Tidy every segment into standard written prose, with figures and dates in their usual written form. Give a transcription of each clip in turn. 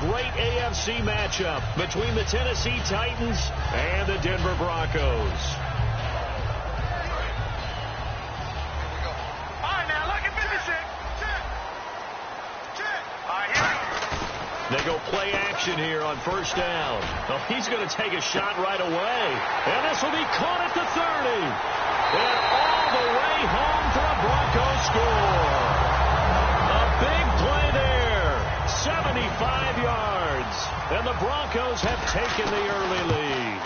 great AFC matchup between the Tennessee Titans and the Denver Broncos. They go play action here on first down. Oh, he's going to take a shot right away. And this will be caught at the 30. And all the way home for a Broncos score. A big play there. 75 yards. And the Broncos have taken the early lead.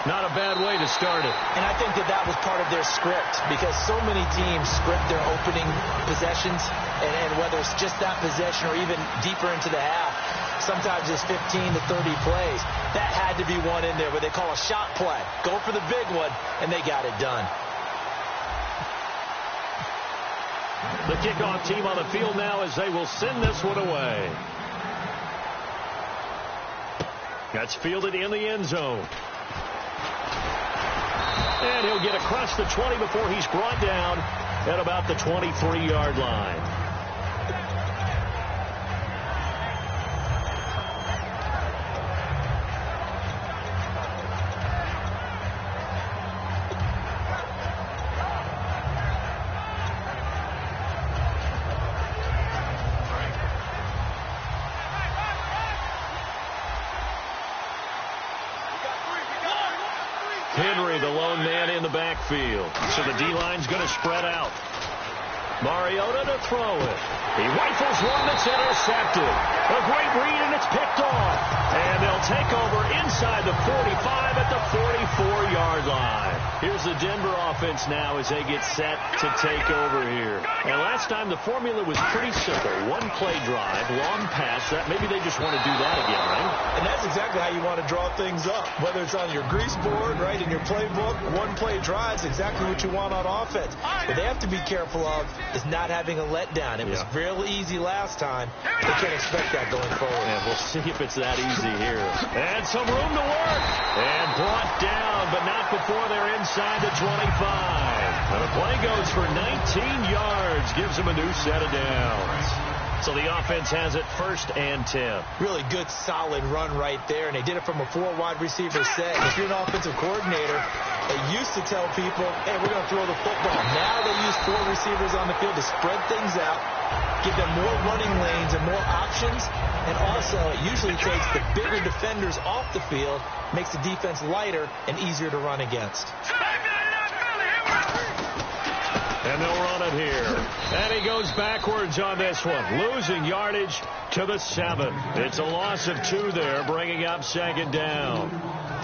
Not a bad way to start it. And I think that was part of their script, because so many teams script their opening possessions, and whether it's just that possession or even deeper into the half, sometimes it's 15 to 30 plays. That had to be one in there where they call a shot play. Go for the big one, and they got it done. The kickoff team on the field now as they will send this one away. That's fielded in the end zone. And he'll get across the 20 before he's brought down at about the 23-yard line. Henry, the lone man in the backfield. So the D-line's going to spread out. Mariota to throw it. He rifles one that's intercepted. A great read, and it's picked off. And they'll take over inside the 45 at the 44-yard line. Here's the Denver offense now as they get set to take over here. And last time the formula was pretty simple. One play drive, long pass. Maybe they just want to do that again, right? And that's exactly how you want to draw things up. Whether it's on your grease board, right, in your playbook, one play drive is exactly what you want on offense. What they have to be careful of is not having a letdown. It was real easy last time. They can't expect that going forward. Yeah, we'll see if it's that easy here. And some room to work. And brought down, but not before they're inside the 25. And the play goes for 19 yards. Gives them a new set of downs. So the offense has it 1st and 10. Really good, solid run right there, and they did it from a 4-wide receiver set. If you're an offensive coordinator, they used to tell people, hey, we're going to throw the football. Now they use 4 receivers on the field to spread things out, give them more running lanes and more options, and also it usually takes the bigger defenders off the field, makes the defense lighter and easier to run against. And they'll run it here. And he goes backwards on this one. Losing yardage to the 7. It's a loss of 2 there, bringing up 2nd down.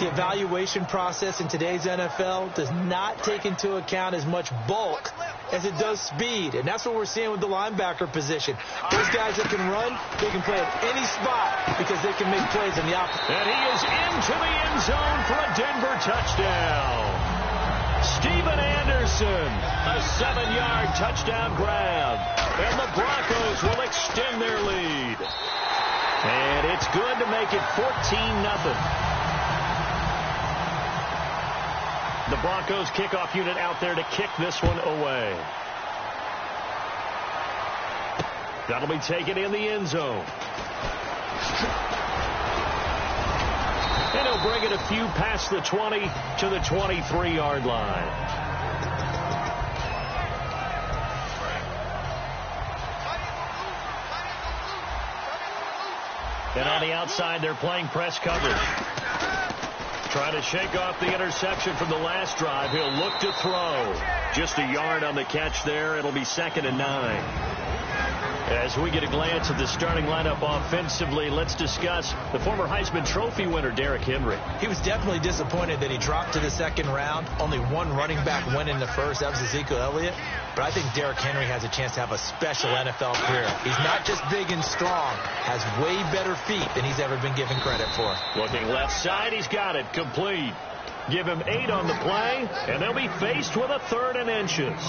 The evaluation process in today's NFL does not take into account as much bulk as it does speed. And that's what we're seeing with the linebacker position. Those guys that can run, they can play at any spot because they can make plays in the opposite. And he is into the end zone for a Denver touchdown. Steven Anderson, a 7-yard touchdown grab. And the Broncos will extend their lead. And it's good to make it 14-0. The Broncos kickoff unit out there to kick this one away. That'll be taken in the end zone. And he'll bring it a few past the 20 to the 23-yard line. And on the outside, they're playing press coverage. Trying to shake off the interception from the last drive. He'll look to throw. Just a yard on the catch there. It'll be 2nd and 9. As we get a glance at the starting lineup offensively, let's discuss the former Heisman Trophy winner, Derrick Henry. He was definitely disappointed that he dropped to the 2nd round. Only one running back went in the first. That was Ezekiel Elliott. But I think Derrick Henry has a chance to have a special NFL career. He's not just big and strong, has way better feet than he's ever been given credit for. Looking left side, he's got it complete. Give him 8 on the play, and they'll be faced with a 3rd and inches.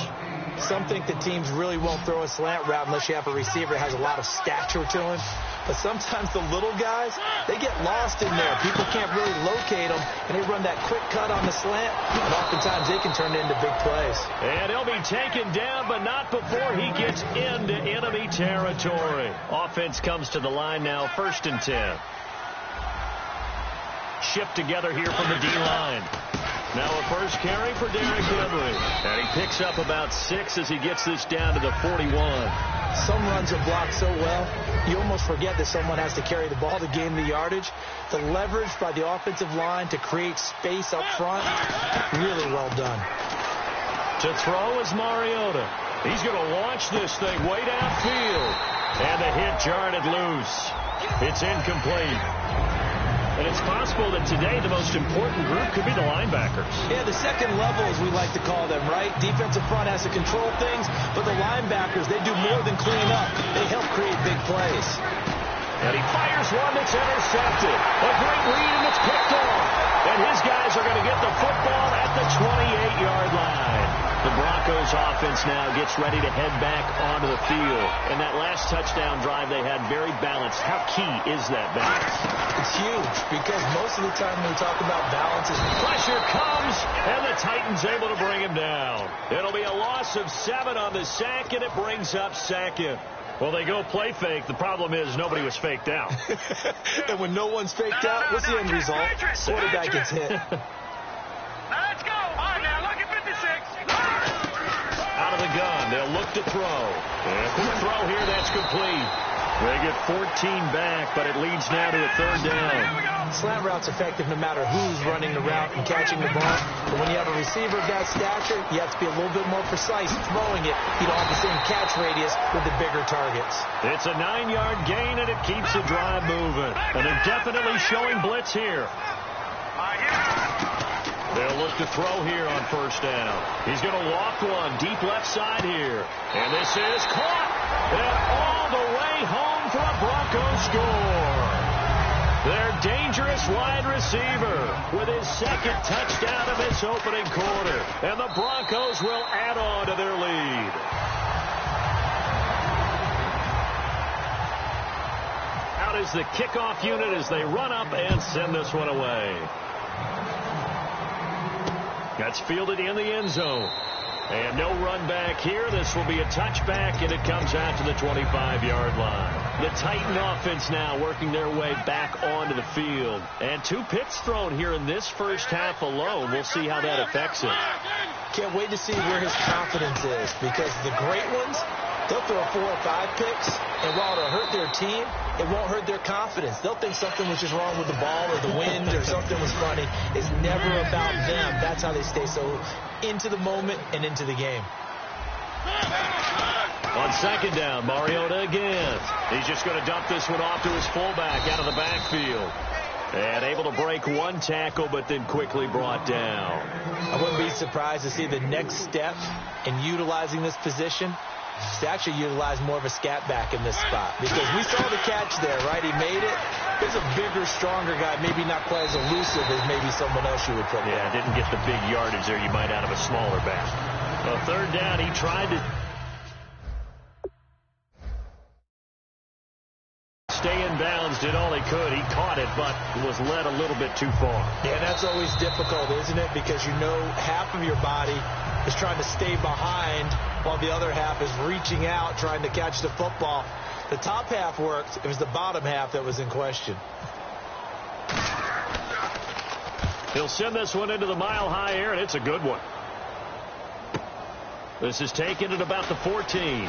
Some think that teams really won't throw a slant route unless you have a receiver that has a lot of stature to him. But sometimes the little guys, they get lost in there. People can't really locate them, and they run that quick cut on the slant, and oftentimes they can turn it into big plays. And he'll be taken down, but not before he gets into enemy territory. Offense comes to the line now, 1st and 10. Shipped together here from the D-line. Now a first carry for Derrick Henry. And he picks up about 6 as he gets this down to the 41. Some runs are blocked so well, you almost forget that someone has to carry the ball to gain the yardage. The leverage by the offensive line to create space up front, really well done. To throw is Mariota. He's going to launch this thing way downfield. And the hit jarred it loose. It's incomplete. And it's possible that today the most important group could be the linebackers. Yeah, the second level, as we like to call them, right? Defensive front has to control things, but the linebackers, they do more than clean up. They help create big plays. And he fires one that's intercepted. A great read, and it's picked off. And his guys are going to get the football at the 28-yard line. The Broncos offense now gets ready to head back onto the field. And that last touchdown drive they had very balanced. How key is that balance? It's huge, because most of the time when we talk about balance, pressure comes, and the Titans able to bring him down. It'll be a loss of 7 on the sack, and it brings up 2nd. Well, they go play fake. The problem is nobody was faked out. And when no one's faked out, what's the end result? Quarterback gets hit. Let's go. All right, now look at 56. Out of the gun, they'll look to throw. And for the throw here, that's complete. They get 14 back, but it leads now to a 3rd down. Slant route's effective no matter who's running the route and catching the ball. But when you have a receiver of that stature, you have to be a little bit more precise throwing it. You don't have the same catch radius with the bigger targets. It's a 9-yard gain, and it keeps the drive moving. And they're definitely showing blitz here. They'll look to throw here on 1st down. He's going to walk one deep left side here. And this is caught. And all the way home for a Broncos score. Their dangerous wide receiver with his 2nd touchdown of this opening quarter. And the Broncos will add on to their lead. Out is the kickoff unit as they run up and send this one away. That's fielded in the end zone. And no run back here. This will be a touchback, and it comes out to the 25-yard line. The Titan offense now working their way back onto the field. And 2 picks thrown here in this first half alone. We'll see how that affects him. Can't wait to see where his confidence is, because the great ones, they'll throw 4 or 5 picks, and while it'll hurt their team, it won't hurt their confidence. They'll think something was just wrong with the ball or the wind or something was funny. It's never about them. That's how they stay so into the moment and into the game. On 2nd down, Mariota again. He's just going to dump this one off to his fullback out of the backfield. And able to break 1 tackle, but then quickly brought down. I wouldn't be surprised to see the next step in utilizing this position is to actually utilize more of a scat back in this spot. Because we saw the catch there, right? He made it. He's a bigger, stronger guy, maybe not quite as elusive as maybe someone else you would put there. Yeah, didn't get the big yardage there you might out of a smaller back. Well, 3rd down, he tried to stay in bounds, did all he could. He caught it, but was led a little bit too far. Yeah, that's always difficult, isn't it? Because you know half of your body is trying to stay behind while the other half is reaching out, trying to catch the football. The top half worked. It was the bottom half that was in question. He'll send this one into the mile-high air, and it's a good one. This is taken at about the 14.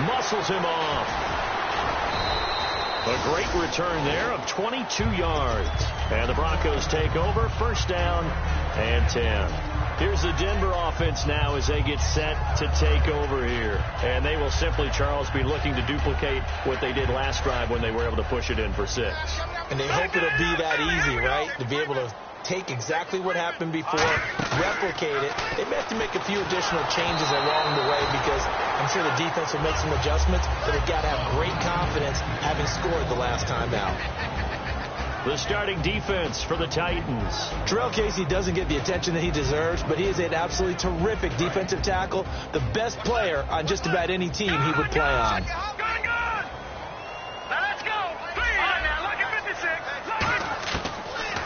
Muscles him off. A great return there of 22 yards. And the Broncos take over, 1st down and 10. Here's the Denver offense now as they get set to take over here. And they will simply, Charles, be looking to duplicate what they did last drive when they were able to push it in for 6. And they hope it'll be that easy, right? To be able to take exactly what happened before, replicate it. They may have to make a few additional changes along the way because I'm sure the defense will make some adjustments, but they've got to have great confidence having scored the last time out. The starting defense for the Titans. Terrell Casey doesn't get the attention that he deserves, but he is an absolutely terrific defensive tackle, the best player on just about any team he would play on. Let's go!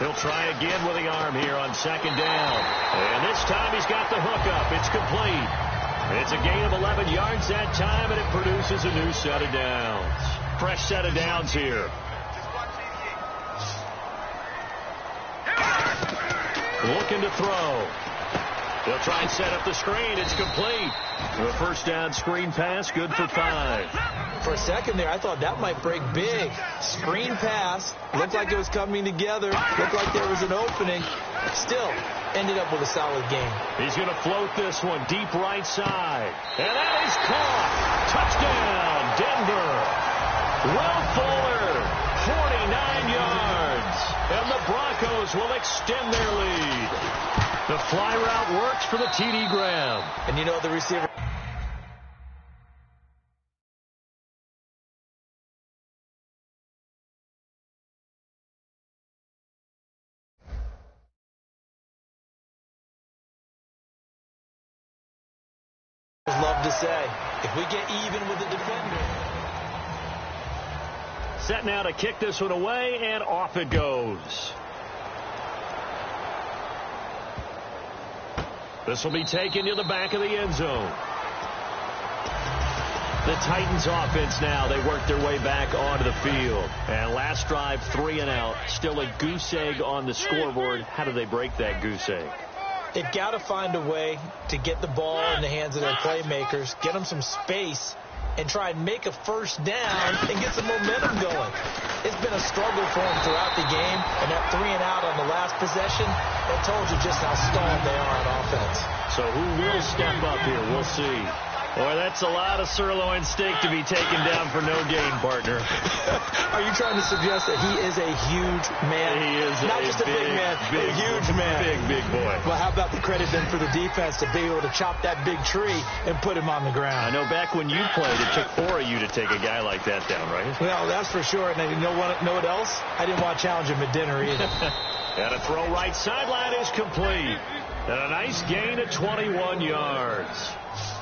He'll try again with the arm here on second down. And this time he's got the hook up. It's complete. It's a gain of 11 yards that time, and it produces a new set of downs. Fresh set of downs here. Looking to throw. He'll try and set up the screen. It's complete. The first down screen pass, good for 5. For a second there, I thought that might break big. Screen pass. Looked like it was coming together. Looked like there was an opening. Still, ended up with a solid game. He's going to float this one deep right side. And that is caught. Touchdown, Denver. Will Fuller, 49 yards. And the Broncos will extend their lead. The fly route works for the TD Graham. And you know the receiver. Love to say, if we get even with the defender. Set now to kick this one away, and off it goes. This will be taken to the back of the end zone. The Titans offense now, they work their way back onto the field. And last drive, 3 and out. Still a goose egg on the scoreboard. How do they break that goose egg? They've got to find a way to get the ball in the hands of their playmakers, get them some space, and try and make a first down and get some momentum going. It's been a struggle for them throughout the game, and that 3 and out on the last possession, that told you just how stalled they are on offense. So who will step up here? We'll see. Boy, that's a lot of sirloin steak to be taken down for no gain, partner. Are you trying to suggest that he is a huge man? He is not just a big man, a huge man. Big boy. Well, how about the credit then for the defense to be able to chop that big tree and put him on the ground? I know back when you played, it took 4 of you to take a guy like that down, right? Well, that's for sure. And you know what else? I didn't want to challenge him at dinner either. And a throw right sideline is complete. And a nice gain of 21 yards.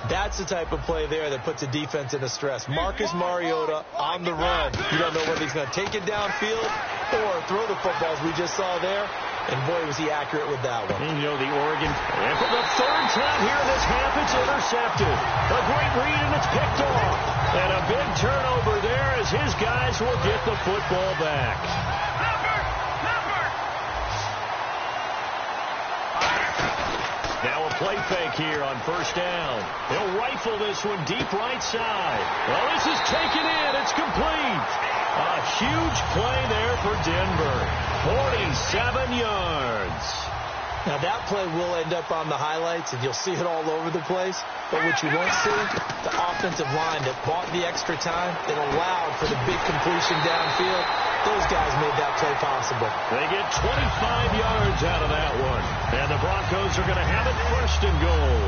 That's the type of play there that puts a defense into stress. Marcus Mariota on the run. You don't know whether he's going to take it downfield or throw the footballs we just saw there. And boy, was he accurate with that one. And you know the Oregon. And for the third time here in this half, it's intercepted. A great read, and it's picked off. And a big turnover there as his guys will get the football back. Now a play fake here on first down. He'll rifle this one deep right side. Well, this is taken in. It's complete. A huge play there for Denver. 47 yards. Now, that play will end up on the highlights, and you'll see it all over the place. But what you won't see, the offensive line that bought the extra time, that allowed for the big completion downfield. Those guys made that play possible. They get 25 yards out of that one. And the Broncos are going to have it first and goal.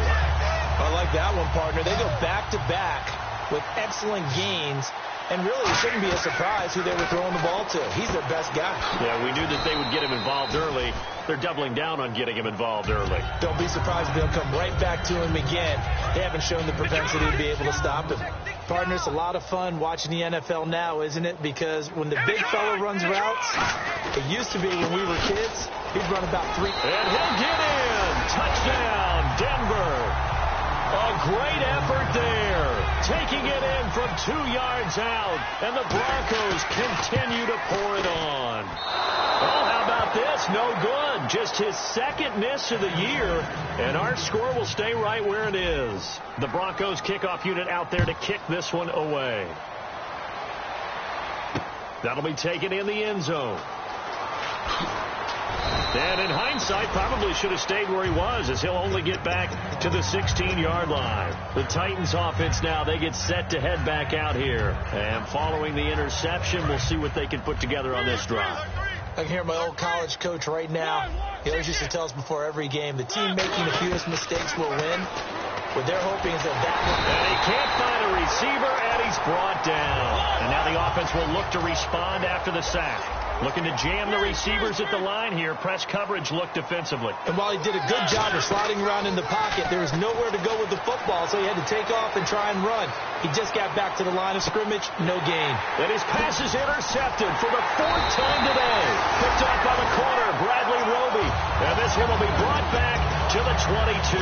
I like that one, partner. They go back-to-back with excellent gains. And really, it shouldn't be a surprise who they were throwing the ball to. He's their best guy. Yeah, we knew that they would get him involved early. They're doubling down on getting him involved early. Don't be surprised if they'll come right back to him again. They haven't shown the propensity to be able to stop him. Partner, it's a lot of fun watching the NFL now, isn't it? Because when the big fella runs routes, it used to be when we were kids, he'd run about 3. And he'll get in. Touchdown, Denver. A great effort there. Taking it in from 2 yards out. And the Broncos continue to pour it on. Well, how about this? No good. Just his second miss of the year. And our score will stay right where it is. The Broncos kickoff unit out there to kick this one away. That'll be taken in the end zone. And in hindsight, probably should have stayed where he was, as he'll only get back to the 16-yard line. The Titans offense now, they get set to head back out here. And following the interception, we'll see what they can put together on this drive. I can hear my old college coach right now. He always used to tell us before every game, the team making the fewest mistakes will win. What they're hoping is that And he can't find a receiver, and he's brought down. And now the offense will look to respond after the sack. Looking to jam the receivers at the line here. Press coverage look defensively. And while he did a good job of sliding around in the pocket, there was nowhere to go with the football, so he had to take off and try and run. He just got back to the line of scrimmage, no gain. And his pass is intercepted for the 4th time today. Picked up by the corner, Bradley Roby. And this one will be brought back to the 22.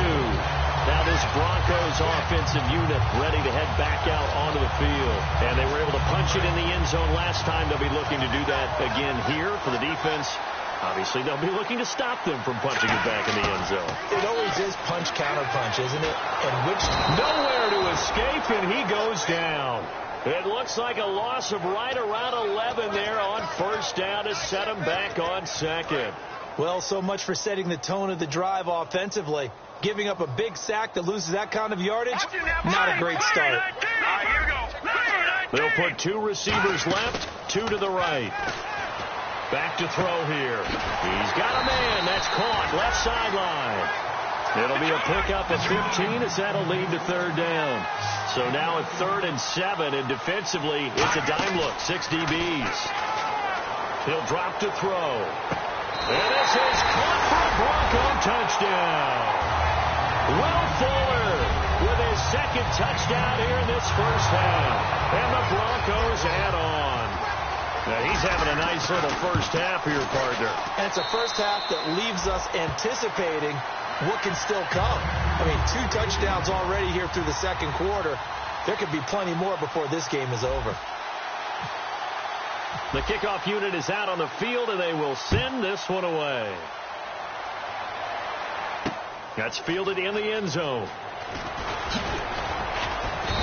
Now this Broncos offensive unit ready to head back out onto the field. And they were able to punch it in the end zone last time. They'll be looking to do that again here for the defense. Obviously, they'll be looking to stop them from punching it back in the end zone. It always is punch, counter punch, isn't it? And which... Nowhere to escape, and he goes down. It looks like a loss of right around 11 there on first down to set him back on second. Well, so much for setting the tone of the drive offensively. Giving up a big sack that loses that kind of yardage, not a great start. They'll put 2 receivers left, 2 to the right. Back to throw here. He's got a man. That's caught. Left sideline. It'll be a pickup at 15 as that'll lead to 3rd down. So now at 3rd and 7, and defensively, it's a dime look. 6 DBs. He'll drop to throw. And this is caught for a Bronco touchdown. Will Fuller with his 2nd touchdown here in this first half. And the Broncos add on. Now he's having a nice little first half here, partner. And it's a first half that leaves us anticipating what can still come. I mean, 2 touchdowns already here through the 2nd quarter. There could be plenty more before this game is over. The kickoff unit is out on the field, and they will send this one away. That's fielded in the end zone.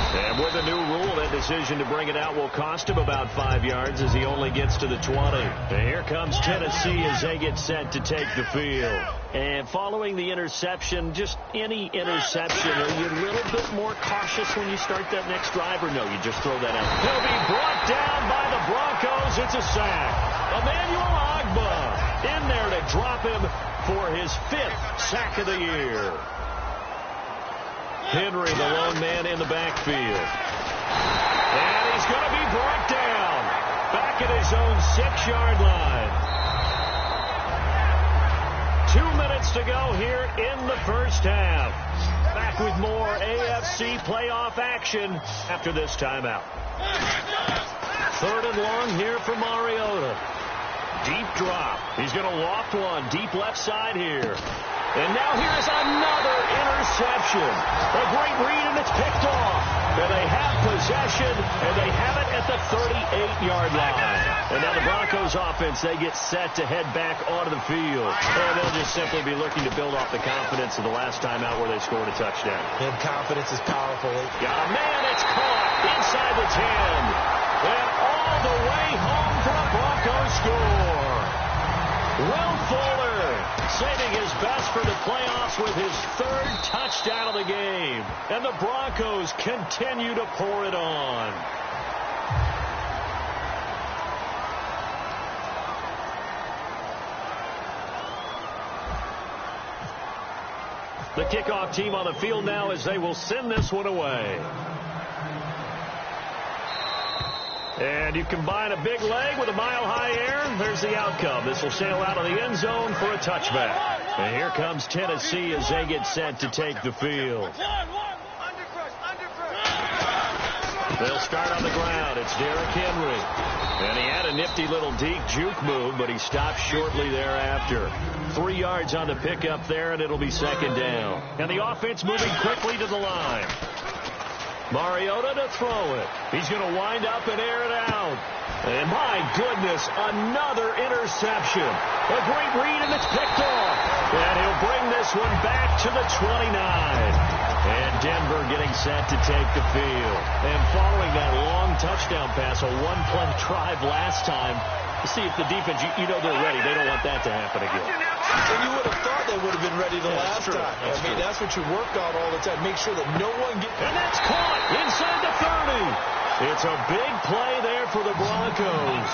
And with a new rule, that decision to bring it out will cost him about 5 yards as he only gets to the 20. And here comes Tennessee as they get set to take the field. And following the interception, just any interception, are you a little bit more cautious when you start that next drive, or no, you just throw that out? He'll be brought down by the Broncos. It's a sack. Emmanuel Ogbah in there to drop him for his 5th sack of the year. Henry, the lone man in the backfield. And he's going to be brought down back at his own 6-yard line. 2 minutes to go here in the first half. Back with more AFC playoff action after this timeout. 3rd and long here for Mariota. Deep drop. He's going to loft one deep left side here. And now here's another interception. A great read, and it's picked off. And they have possession, and they have it at the 38-yard line. And now the Broncos offense, they get set to head back onto the field. And they'll just simply be looking to build off the confidence of the last time out where they scored a touchdown. And confidence is powerful. Got a man, it's caught inside the 10. And all the way home for a Broncos score. Will Fuller saving his best for the playoffs with his 3rd touchdown of the game. And the Broncos continue to pour it on. The kickoff team on the field now as they will send this one away. And you combine a big leg with a mile-high air, there's the outcome. This will sail out of the end zone for a touchback. And here comes Tennessee as they get set to take the field. They'll start on the ground. It's Derrick Henry. And he had a nifty little deep juke move, but he stopped shortly thereafter. 3 yards on the pickup there, and it'll be 2nd down. And the offense moving quickly to the line. Mariota to throw it. He's going to wind up and air it out. And my goodness, another interception. A great read, and it's picked off. And he'll bring this one back to the 29. And Denver getting set to take the field. And following that long touchdown pass, a 1-play drive last time, to see if the defense, you know they're ready. They don't want that to happen again. And you would have thought they would have been ready the last time. I mean, that's what you work on all the time. Make sure that no one gets... And that's caught inside the 30. It's a big play there for the Broncos.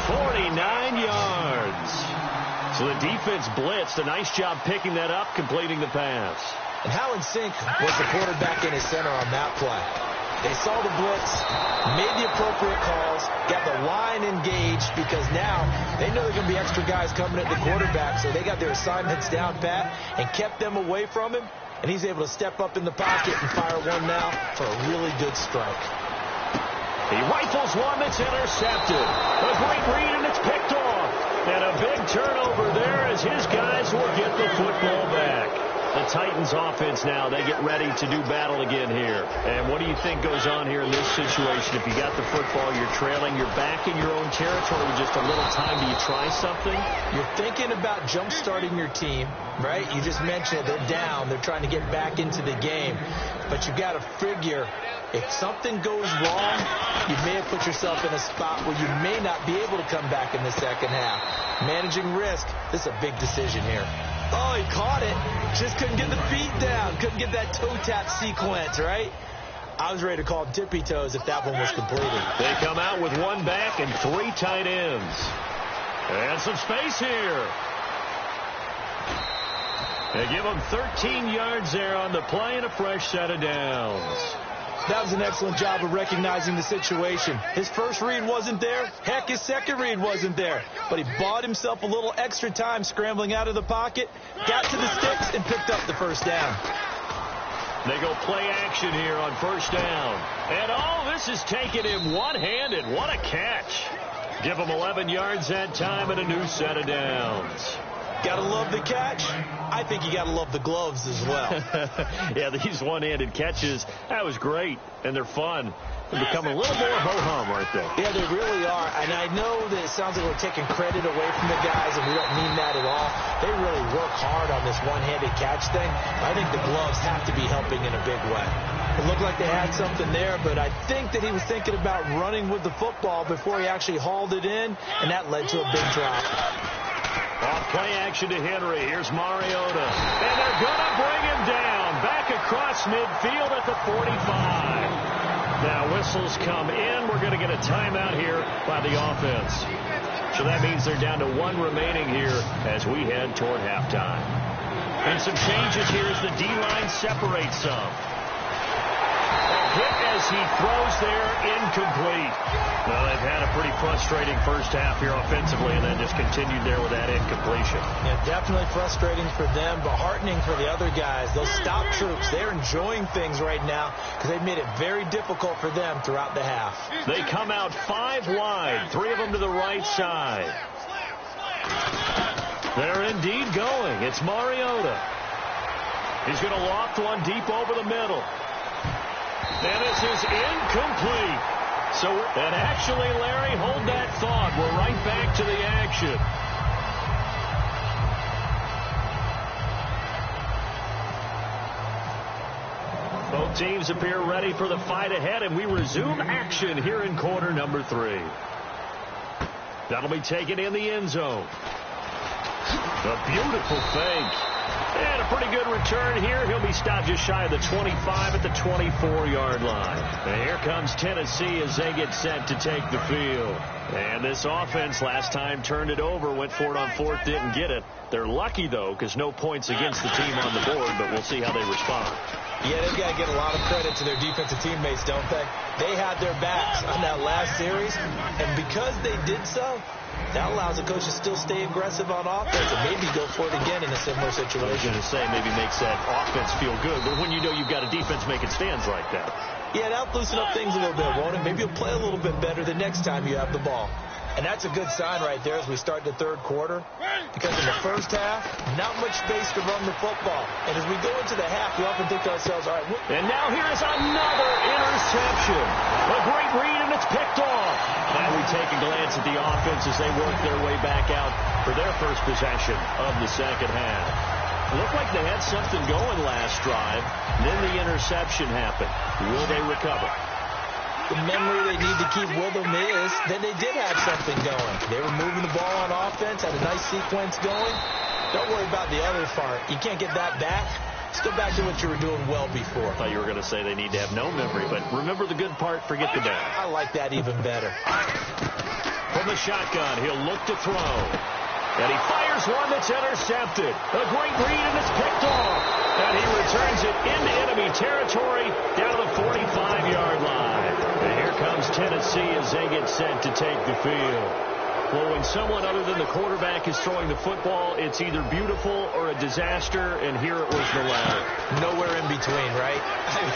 49 yards. So the defense blitzed. A nice job picking that up, completing the pass. And how in sync was the quarterback in his center on that play? They saw the blitz, made the appropriate calls, got the line engaged because now they know there are going to be extra guys coming at the quarterback, so they got their assignments down pat and kept them away from him, and he's able to step up in the pocket and fire one now for a really good strike. He rifles one that's intercepted. A great read, and it's picked off. And a big turnover there as his guys will get the football back. The Titans offense now, they get ready to do battle again here. And what do you think goes on here in this situation? If you got the football, you're trailing, you're back in your own territory with just a little time. Do you try something? You're thinking about jump-starting your team, right? You just mentioned they're down. They're trying to get back into the game. But you got to figure if something goes wrong, you may have put yourself in a spot where you may not be able to come back in the second half. Managing risk, this is a big decision here. Oh, he caught it. Just couldn't get the feet down. Couldn't get that toe tap sequence, right? I was ready to call him tippy toes if that one was completed. They come out with one back and three tight ends. And some space here. They give him 13 yards there on the play and a fresh set of downs. That was an excellent job of recognizing the situation. His first read wasn't there. Heck, his second read wasn't there. But he bought himself a little extra time scrambling out of the pocket, got to the sticks, and picked up the first down. They go play action here on first down. And oh, this is taking him one-handed. What a catch. Give him 11 yards that time and a new set of downs. Gotta love the catch. I think you gotta love the gloves as well. Yeah, these one-handed catches, that was great, and they're fun. They're becoming a little more ho-hum, aren't they? Yeah, they really are. And I know that it sounds like we're taking credit away from the guys, and we don't mean that at all. They really work hard on this one-handed catch thing. I think the gloves have to be helping in a big way. It looked like they had something there, but I think that he was thinking about running with the football before he actually hauled it in, and that led to a big drop. Off play action to Henry. Here's Mariota. And they're going to bring him down. Back across midfield at the 45. Now whistles come in. We're going to get a timeout here by the offense. So that means they're down to one remaining here as we head toward halftime. And some changes here as the D-line separates some. Hit as he throws there, incomplete. Well, they've had a pretty frustrating first half here offensively, and then just continued there with that incompletion. Yeah, definitely frustrating for them, but heartening for the other guys. Those stop troops, they're enjoying things right now because they've made it very difficult for them throughout the half. They come out 5 wide, 3 of them to the right side. They're indeed going. It's Mariota. He's going to loft one deep over the middle. And this is incomplete. So, and actually, Larry, hold that thought. We're right back to the action. Both teams appear ready for the fight ahead, and we resume action here in quarter number 3. That'll be taken in the end zone. A beautiful fake. And a pretty good return here. He'll be stopped just shy of the 25 at the 24-yard line. And here comes Tennessee as they get set to take the field. And this offense last time turned it over, went for it on fourth, didn't get it. They're lucky, though, because no points against the team on the board, but we'll see how they respond. Yeah, they've got to get a lot of credit to their defensive teammates, don't they? They had their backs on that last series, and because they did so, that allows the coach to still stay aggressive on offense and maybe go for it again in a similar situation. I was going to say maybe makes that offense feel good, but when you know you've got a defense making stands like that. Yeah, that'll loosen up things a little bit, won't it? Maybe you'll play a little bit better the next time you have the ball. And that's a good sign right there as we start the third quarter. Because in the first half, not much space to run the football. And as we go into the half, we often think to ourselves, all right. And now here's another interception. A great read, and it's picked off. Now we take a glance at the offense as they work their way back out for their first possession of the second half. It looked like they had something going last drive. Then the interception happened. Will they recover? The memory they need to keep with them is that they did have something going. They were moving the ball on offense, had a nice sequence going. Don't worry about the other part. You can't get that back. Let's go back to what you were doing well before. I thought you were going to say they need to have no memory, but remember the good part, forget the bad. I like that even better. From the shotgun, he'll look to throw. And he fires one that's intercepted. A great read, and it's picked off. And he returns it into enemy territory down to the 45-yard line. And here comes Tennessee as they get set to take the field. Well, when someone other than the quarterback is throwing the football, it's either beautiful or a disaster, and here it was the latter. Nowhere in between, right?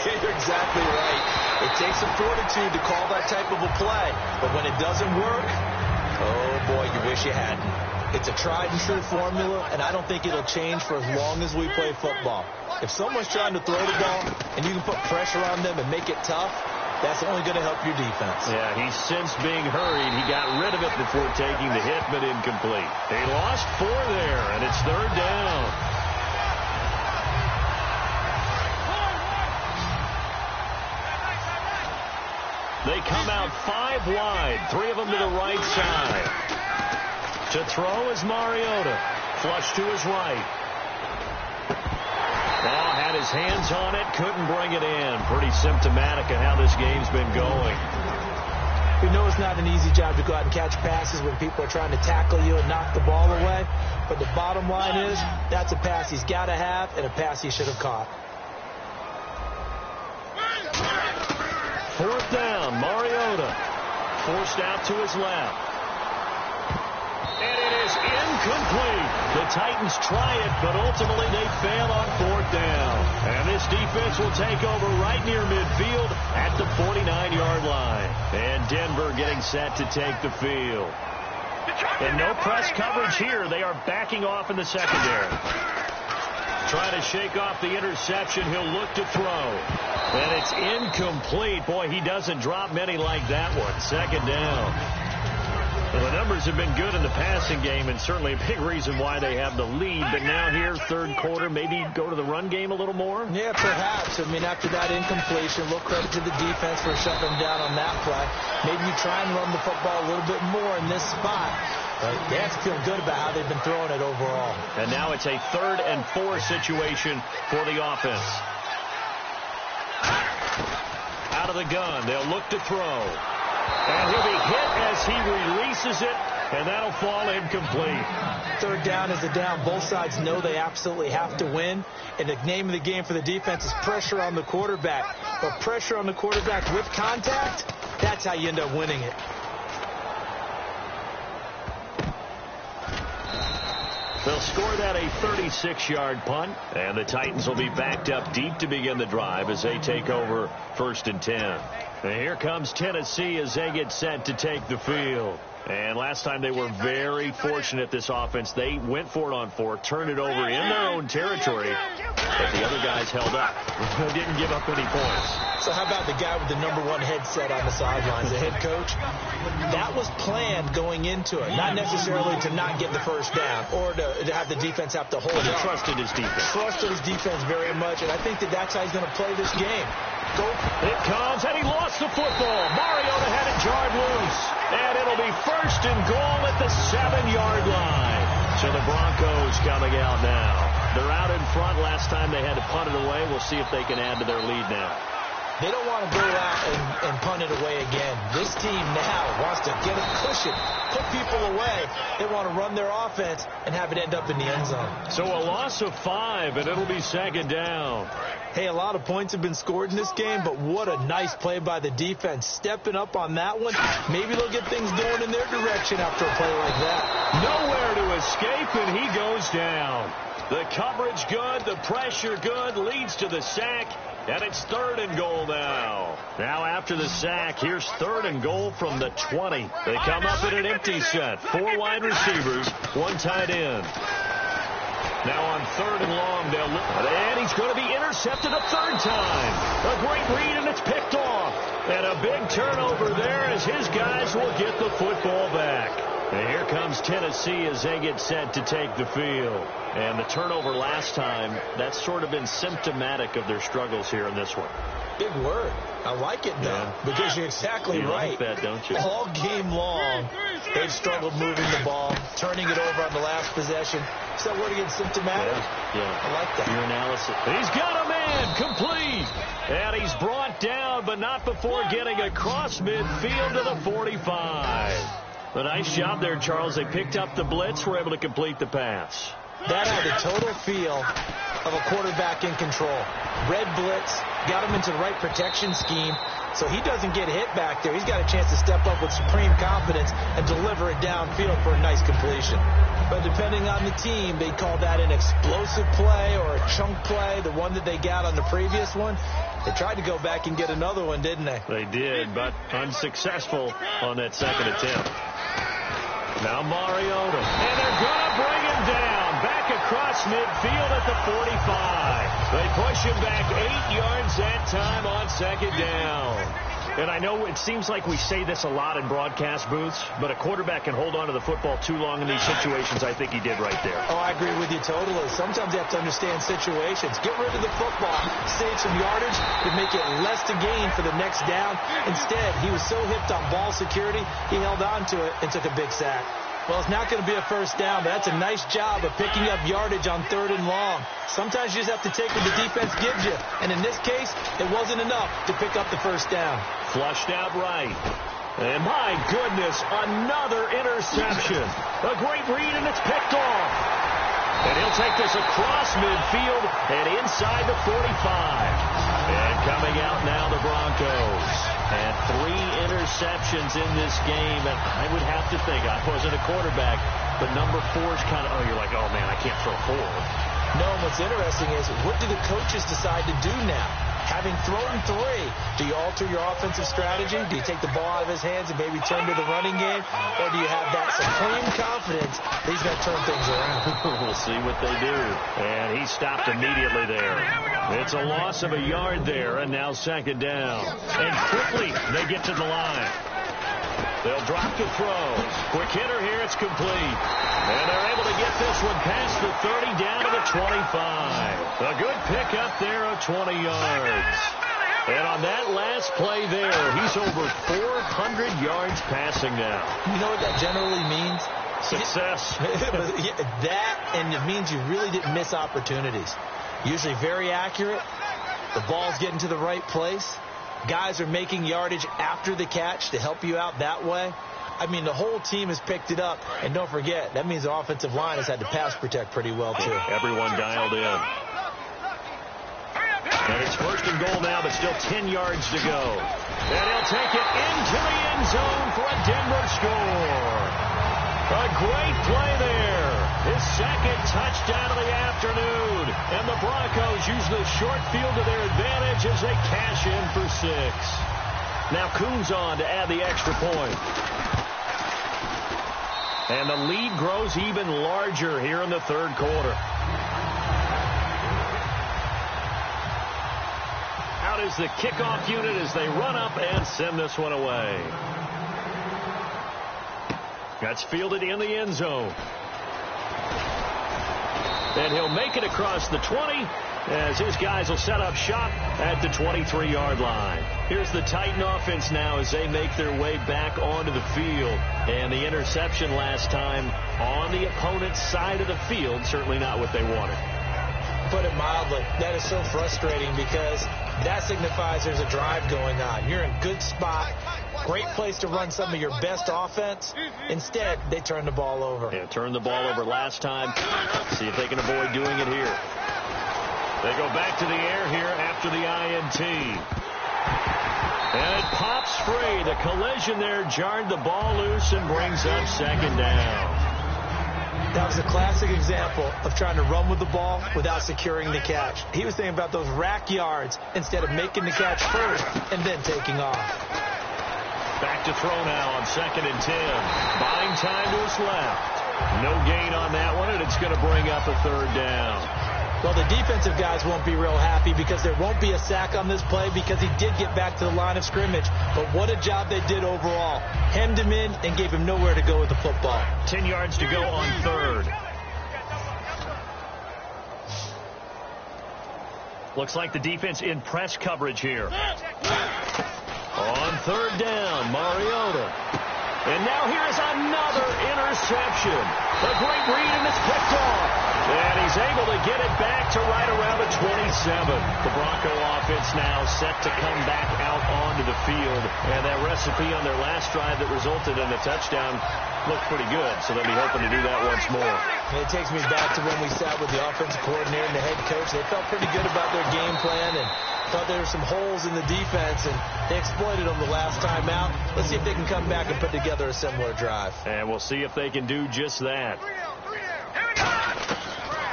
You're exactly right. It takes some fortitude to call that type of a play. But when it doesn't work, oh, boy, you wish you hadn't. It's a tried-and-true formula, and I don't think it'll change for as long as we play football. If someone's trying to throw the ball and you can put pressure on them and make it tough, that's only going to help your defense. Yeah, he's since being hurried. He got rid of it before taking the hit, but incomplete. They lost 4 there, and it's third down. They come out 5 wide, 3 of them to the right side. To throw is Mariota. Flush to his right. Ball had his hands on it, couldn't bring it in. Pretty symptomatic of how this game's been going. We know it's not an easy job to go out and catch passes when people are trying to tackle you and knock the ball away. But the bottom line is, that's a pass he's got to have and a pass he should have caught. Fourth down, Mariota. Forced out to his left. And it is incomplete. The Titans try it, but ultimately they fail on fourth down. And this defense will take over right near midfield at the 49-yard line. And Denver getting set to take the field. And no press coverage here. They are backing off in the secondary. Trying to shake off the interception. He'll look to throw. And it's incomplete. Boy, he doesn't drop many like that one. Second down. Well, the numbers have been good in the passing game, and certainly a big reason why they have the lead. But now here, third quarter, maybe go to the run game a little more? Yeah, perhaps. I mean, after that incompletion, a little credit to the defense for shutting them down on that play. Maybe you try and run the football a little bit more in this spot. But they have to feel good about how they've been throwing it overall. And now it's a 3rd and 4 situation for the offense. Out of the gun, they'll look to throw. And he'll be hit as he releases it, and that'll fall incomplete. Third down is a down. Both sides know they absolutely have to win. And the name of the game for the defense is pressure on the quarterback. But pressure on the quarterback with contact, that's how you end up winning it. They'll score that a 36-yard punt, and the Titans will be backed up deep to begin the drive as they take over 1st and 10. And here comes Tennessee as they get set to take the field. And last time they were very fortunate, this offense. They went for it on 4, turned it over in their own territory, but the other guys held up. Didn't give up any points. So how about the guy with the #1 headset on the sidelines, the head coach? That was planned going into it, not necessarily to not get the first down or to have the defense have to hold it. He trusted his defense. Trusted his defense very much, and I think that's how he's going to play this game. It comes, and he lost the football. Mariota had it jarred loose, and it'll be 1st and goal at the 7-yard line. So the Broncos coming out now. They're out in front. Last time they had to punt it away. We'll see if they can add to their lead now. They don't want to go out and punt it away again. This team now wants to get a cushion, put people away. They want to run their offense and have it end up in the end zone. So a loss of 5, and it'll be 2nd down. Hey, a lot of points have been scored in this game, but what a nice play by the defense. Stepping up on that one. Maybe they'll get things going in their direction after a play like that. Nowhere to escape, and he goes down. The coverage good, the pressure good, leads to the sack, and it's 3rd and goal now. Now after the sack, here's 3rd and goal from the 20. They come up in an empty set. 4 wide receivers, 1 tight end. Now on 3rd and long, they'll look, and he's going to be intercepted a 3rd time. A great read, and it's picked off. And a big turnover there as his guys will get the football back. And here comes Tennessee as they get set to take the field. And the turnover last time, that's sort of been symptomatic of their struggles here in this one. Big word. I like it, though, because you're exactly right. You like that, don't you? All game long, they've struggled moving the ball, turning it over on the last possession. Is that word again, symptomatic? Yeah. I like that. Your analysis. He's got a man, complete. And he's brought down, but not before getting across midfield to the 45. A nice job there, Charles. They picked up the blitz, were able to complete the pass. That had the total feel of a quarterback in control. Red blitz, got him into the right protection scheme, so he doesn't get hit back there. He's got a chance to step up with supreme confidence and deliver it downfield for a nice completion. But depending on the team, they call that an explosive play or a chunk play, the one that they got on the previous one. They tried to go back and get another one, didn't they? They did, but unsuccessful on that second attempt. Now Mariota, and they're going to bring him down. Back across midfield at the 45. They push him back 8 yards that time on second down. And I know it seems like we say this a lot in broadcast booths, but a quarterback can hold on to the football too long in these situations. I think he did right there. Oh, I agree with you totally. Sometimes you have to understand situations. Get rid of the football, save some yardage to make it less to gain for the next down. Instead, he was so hipped on ball security, he held on to it and took a big sack. Well, it's not going to be a first down, but that's a nice job of picking up yardage on 3rd and long. Sometimes you just have to take what the defense gives you. And in this case, it wasn't enough to pick up the first down. Flushed out right. And my goodness, another interception. A great read, and it's picked off. And he'll take this across midfield and inside the 45. And coming out now, the Broncos. And 3 interceptions in this game. And I would have to think, I wasn't a quarterback, but number 4's kind of, you're like, oh, man, I can't throw 4. No, and what's interesting is, what do the coaches decide to do now? Having thrown 3, do you alter your offensive strategy? Do you take the ball out of his hands and maybe turn to the running game? Or do you have that supreme confidence that he's going to turn things around? We'll see what they do. And he stopped immediately there. It's a loss of a yard there, and now second down. And quickly, they get to the line. They'll drop the throw. Quick hitter here, it's complete. And they're able to get this one past the 30 down to the 25. A good pickup there of 20 yards. And on that last play there, he's over 400 yards passing now. You know what that generally means? Success. That, and it means you really didn't miss opportunities. Usually very accurate. The ball's getting to the right place. Guys are making yardage after the catch to help you out that way. I mean, the whole team has picked it up. And don't forget, that means the offensive line has had to pass protect pretty well, too. Everyone dialed in. And it's 1st and goal now, but still 10 yards to go. And he'll take it into the end zone for a Denver score. A great play there. His second touchdown of the afternoon. And the Broncos use the short field to their advantage as they cash in for 6. Now Coons on to add the extra point. And the lead grows even larger here in the 3rd quarter. Out is the kickoff unit as they run up and send this one away. That's fielded in the end zone. And he'll make it across the 20 as his guys will set up shop at the 23-yard line. Here's the Titan offense now as they make their way back onto the field. And the interception last time on the opponent's side of the field, certainly not what they wanted. Put it mildly, that is so frustrating because that signifies there's a drive going on. You're in a good spot. Great place to run some of your best offense. Instead, they turn the ball over. Yeah, turned the ball over last time. See if they can avoid doing it here. They go back to the air here after the INT. And it pops free. The collision there jarred the ball loose and brings up second down. That was a classic example of trying to run with the ball without securing the catch. He was thinking about those rack yards instead of making the catch first and then taking off. Back to throw now on 2nd and 10. Buying time to his left. No gain on that one, and it's going to bring up a 3rd down. Well, the defensive guys won't be real happy because there won't be a sack on this play because he did get back to the line of scrimmage. But what a job they did overall. Hemmed him in and gave him nowhere to go with the football. 10 yards to go on 3rd. Looks like the defense in press coverage here. On 3rd down, Mariota. And now here's another interception. A great read, and it's picked off. And he's able to get it back to right around the 27. The Bronco offense now set to come back out onto the field. And that recipe on their last drive that resulted in a touchdown looked pretty good, so they'll be hoping to do that once more. It takes me back to when we sat with the offensive coordinator and the head coach. They felt pretty good about their game plan and thought there were some holes in the defense, and they exploited them the last time out. Let's see if they can come back and put together a similar drive. And we'll see if they can do just that.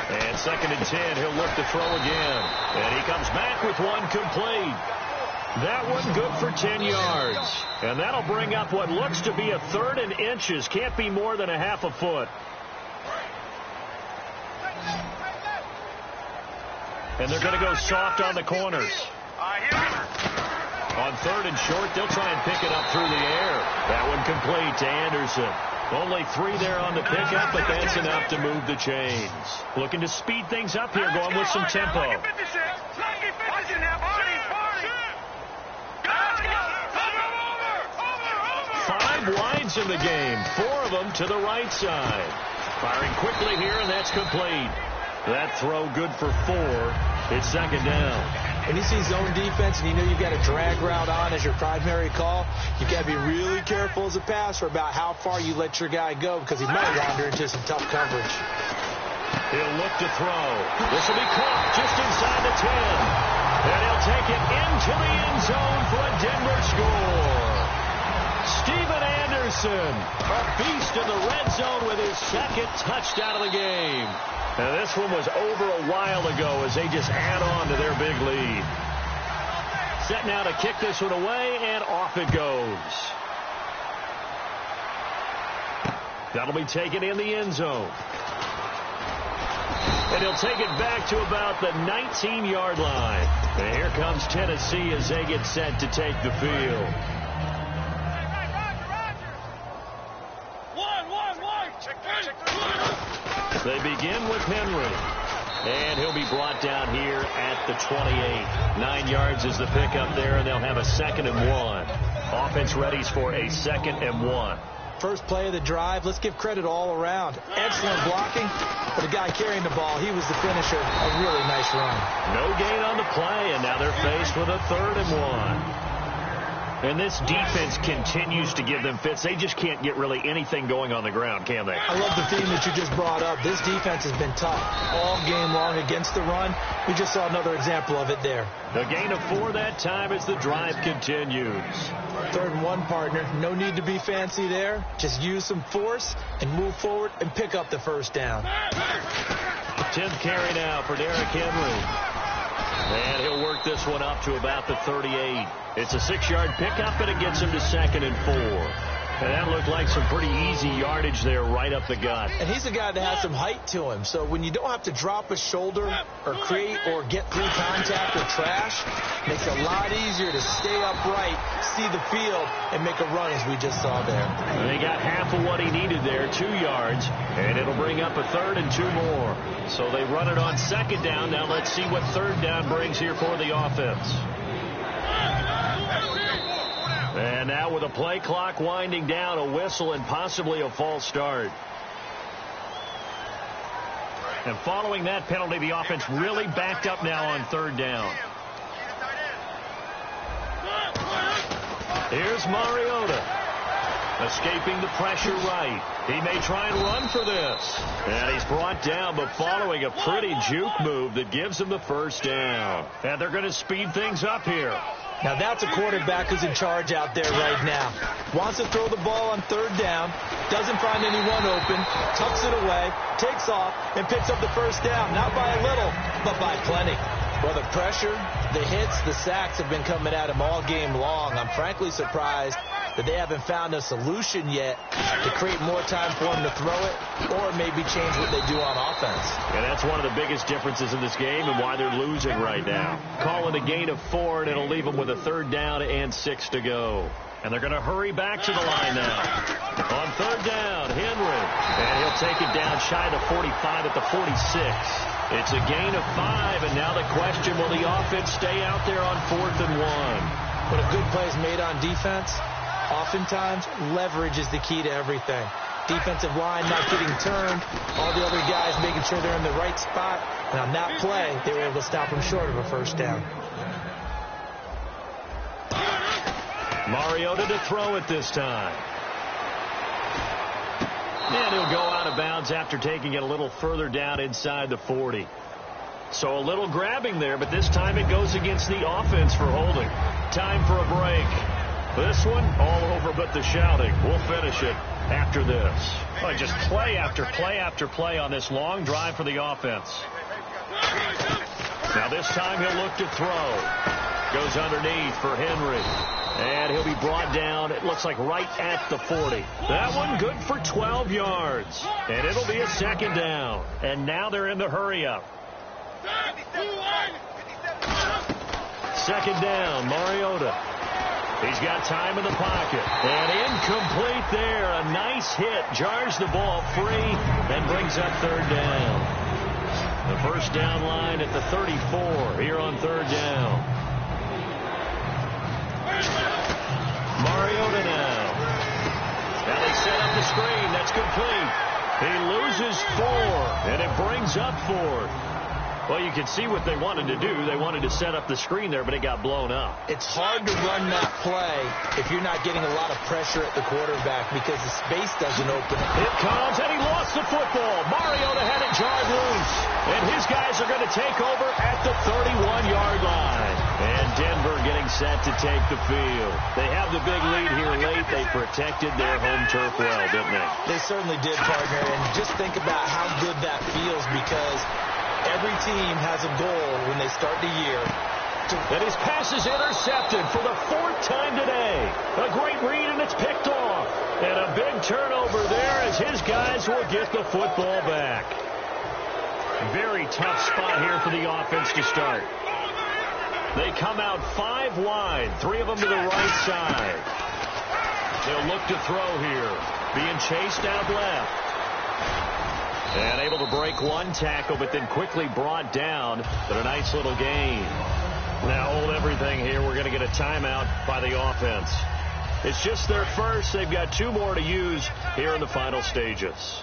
And 2nd and 10, he'll look to throw again. And he comes back with one complete. That one good for 10 yards. And that'll bring up what looks to be a 3rd and inches. Can't be more than a half a foot. And they're going to go soft on the corners. On 3rd and short, they'll try and pick it up through the air. That one complete to Anderson. Only 3 there on the pickup, but that's enough to move the chains. Looking to speed things up here, going with some tempo. 5 wides in the game, 4 of them to the right side. Firing quickly here, and that's complete. That throw good for 4. It's 2nd down. When you see zone defense and you know you've got a drag route on as your primary call, you've got to be really careful as a passer about how far you let your guy go because he might wander into some tough coverage. He'll look to throw. This will be caught just inside the 10. And he'll take it into the end zone for a Denver score. Steven Anderson, a beast in the red zone with his 2nd touchdown of the game. And this one was over a while ago as they just add on to their big lead. Set now to kick this one away, and off it goes. That'll be taken in the end zone. And he'll take it back to about the 19-yard line. And here comes Tennessee as they get set to take the field. They begin with Henry. And he'll be brought down here at the 28. 9 yards is the pickup there, and they'll have a 2nd and 1. Offense readies for a 2nd and 1. First play of the drive, let's give credit all around. Excellent blocking, but the guy carrying the ball, he was the finisher. A really nice run. No gain on the play, and now they're faced with a 3rd and 1. And this defense continues to give them fits. They just can't get really anything going on the ground, can they? I love the theme that you just brought up. This defense has been tough all game long against the run. We just saw another example of it there. A gain of 4 that time as the drive continues. 3rd and 1, partner. No need to be fancy there. Just use some force and move forward and pick up the 1st down. 10th carry now for Derrick Henry. And he'll work this one up to about the 38. It's a 6-yard pickup, and it gets him to 2nd and 4. And that looked like some pretty easy yardage there right up the gut. And he's a guy that has some height to him. So when you don't have to drop a shoulder or create or get through contact or trash, it makes it a lot easier to stay upright, see the field, and make a run as we just saw there. And they got half of what he needed there, 2 yards. And it'll bring up a 3rd and 2 more. So they run it on 2nd down. Now let's see what 3rd down brings here for the offense. And now with a play clock winding down, a whistle and possibly a false start. And following that penalty, the offense really backed up now on 3rd down. Here's Mariota. Escaping the pressure right. He may try and run for this. And he's brought down, but following a pretty juke move that gives him the 1st down. And they're going to speed things up here. Now that's a quarterback who's in charge out there right now. Wants to throw the ball on 3rd down, doesn't find anyone open, tucks it away, takes off, and picks up the 1st down. Not by a little, but by plenty. Well, the pressure, the hits, the sacks have been coming at him all game long. I'm frankly surprised that they haven't found a solution yet to create more time for him to throw it or maybe change what they do on offense. And that's one of the biggest differences in this game and why they're losing right now. Call it a gain of 4, and it'll leave them with a 3rd down and 6 to go. And they're going to hurry back to the line now. On 3rd down, Henry. And he'll take it down shy of the 45 at the 46. It's a gain of 5, and now the question, will the offense stay out there on 4th and 1? But a good play is made on defense. Oftentimes, leverage is the key to everything. Defensive line not getting turned, all the other guys making sure they're in the right spot, and on that play, they were able to stop him short of a first down. Mariota to throw it this time. And he'll go out of bounds after taking it a little further down inside the 40. So a little grabbing there, but this time it goes against the offense for holding. Time for a break. This one, all over but the shouting. We'll finish it after this. Well, just play after play after play on this long drive for the offense. Now this time he'll look to throw. Goes underneath for Henry. And he'll be brought down, it looks like right at the 40. That one good for 12 yards. And it'll be a second down. And now they're in the hurry-up. Second down, Mariota. He's got time in the pocket. And incomplete there. A nice hit. Jars the ball free and brings up third down. The first down line at the 34 here on third down. Mariota now. Now they set up the screen. That's complete. He loses 4, and it brings up 4. Well, you can see what they wanted to do. They wanted to set up the screen there, but it got blown up. It's hard to run that play if you're not getting a lot of pressure at the quarterback because the space doesn't open up. It comes, and he lost the football. Mariota had it jarred loose, and his guys are going to take over at the 31-yard line. And Denver getting set to take the field. They have the big lead here late. They protected their home turf well, didn't they? They certainly did, partner, and just think about how good that feels because every team has a goal when they start the year. And his pass is intercepted for the 4th time today. A great read, and it's picked off. And a big turnover there as his guys will get the football back. Very tough spot here for the offense to start. They come out 5 wide, 3 of them to the right side. They'll look to throw here. Being chased out left. And able to break one tackle, but then quickly brought down. But a nice little gain. Now hold everything here. We're going to get a timeout by the offense. It's just their first. They've got 2 more to use here in the final stages.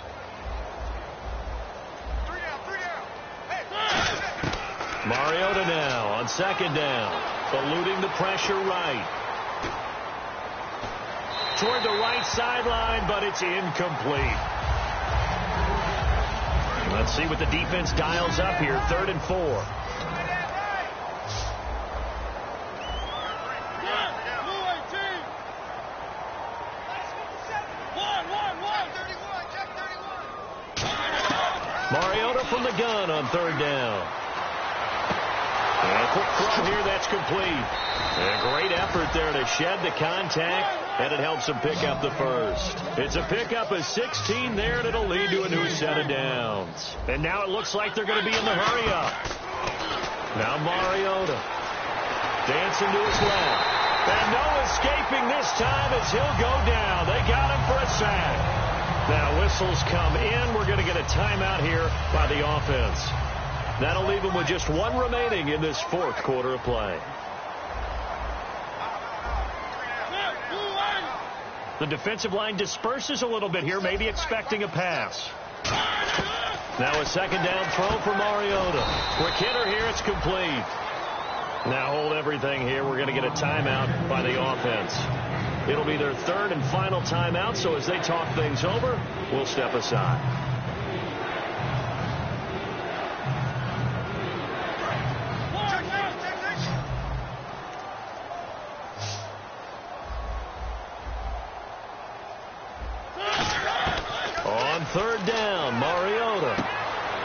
Mariota now on second down. Eluding the pressure right. Toward the right sideline, but it's incomplete. Let's see what the defense dials up here. 3rd and 4. Mariota from the gun on 3rd down. And a quick throw here, that's complete. And a great effort there to shed the contact, and it helps him pick up the first. It's a pickup of 16 there, and it'll lead to a new set of downs. And now it looks like they're going to be in the hurry-up. Now Mariota dancing to his left. And no escaping this time as he'll go down. They got him for a sack. Now whistles come in. We're going to get a timeout here by the offense. That'll leave them with just 1 remaining in this 4th quarter of play. The defensive line disperses a little bit here, maybe expecting a pass. Now a second down throw for Mariota. Quick hitter here, it's complete. Now hold everything here. We're going to get a timeout by the offense. It'll be their 3rd and final timeout, so as they talk things over, we'll step aside. On 3rd down, Mariota.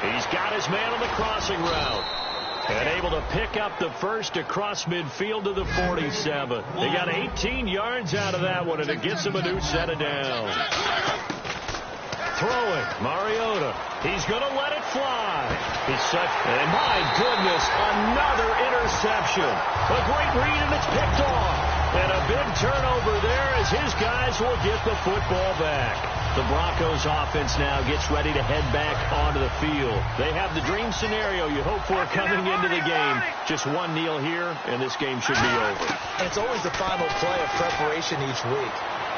He's got his man on the crossing route. And able to pick up the first across midfield to the 47. They got 18 yards out of that one, and it gets him a new set of downs. Throwing, Mariota. He's going to let it fly. He's set. And my goodness, another interception. A great read, and it's picked off. And a big turnover there as his guys will get the football back. The Broncos offense now gets ready to head back onto the field. They have the dream scenario you hope for coming into the game. Just one kneel here, and this game should be over. And it's always the final play of preparation each week.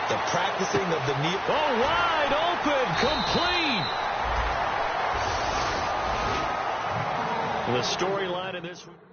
The practicing of the kneel. Oh, wide open, complete. The storyline of this week.